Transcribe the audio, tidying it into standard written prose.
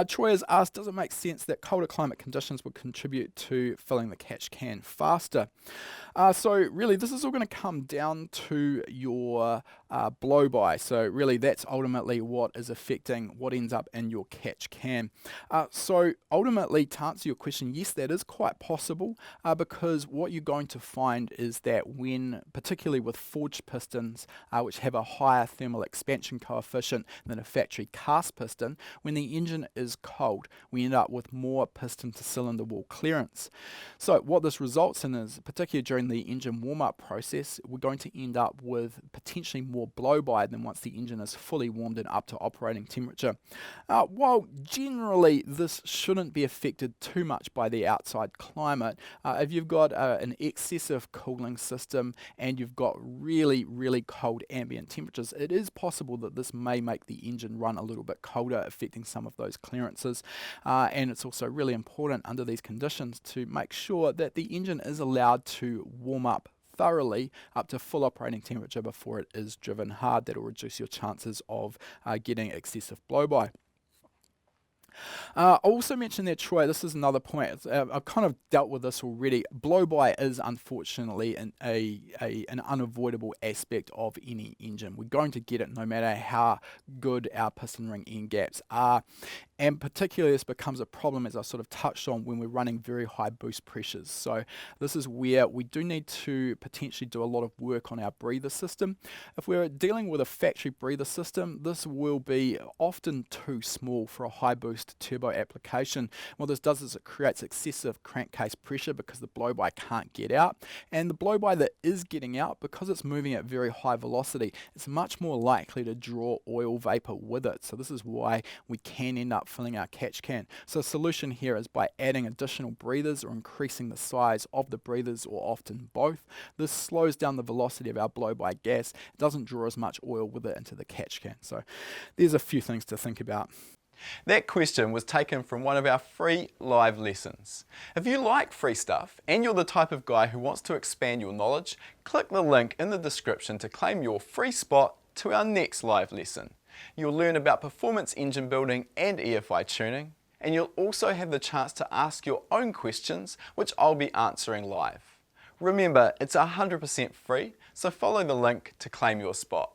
Troy has asked, does it make sense that colder climate conditions will contribute to filling the catch can faster? So really, this is all going to come down to your blow-by. So really, that's ultimately what is affecting what ends up in your catch can. So ultimately, to answer your question, yes, that is quite possible because what you're going to find is that when, particularly with forged pistons, which have a higher thermal expansion coefficient than a factory cast piston, when the engine is cold, we end up with more piston to cylinder wall clearance. So what this results in is, particularly during the engine warm-up process, we're going to end up with potentially more blow-by than once the engine is fully warmed and up to operating temperature. While generally this shouldn't be affected too much by the outside climate, if you've got an excessive cooling system and you've got really, really cold ambient temperatures, it is possible that this may make the engine run a little bit colder, affecting some of those clearances. And it's also really important under these conditions to make sure that the engine is allowed to warm up thoroughly up to full operating temperature before it is driven hard. That will reduce your chances of getting excessive blow-by. I also mentioned there, Troy, this is another point. I've kind of dealt with this already. Blow-by is unfortunately an unavoidable aspect of any engine. We're going to get it no matter how good our piston ring end gaps are. And particularly this becomes a problem, as I sort of touched on, when we're running very high boost pressures. So this is where we do need to potentially do a lot of work on our breather system. If we're dealing with a factory breather system, this will be often too small for a high boost turbo application. What this does is it creates excessive crankcase pressure because the blow-by can't get out. And the blow-by that is getting out, because it's moving at very high velocity, it's much more likely to draw oil vapor with it. So this is why we can end up filling our catch can. So the solution here is by adding additional breathers or increasing the size of the breathers, or often both. This slows down the velocity of our blow-by gas. It doesn't draw as much oil with it into the catch can. So there's a few things to think about. That question was taken from one of our free live lessons. If you like free stuff and you're the type of guy who wants to expand your knowledge, click the link in the description to claim your free spot to our next live lesson. You'll learn about performance engine building and EFI tuning, and you'll also have the chance to ask your own questions, which I'll be answering live. Remember, it's 100% free, so follow the link to claim your spot.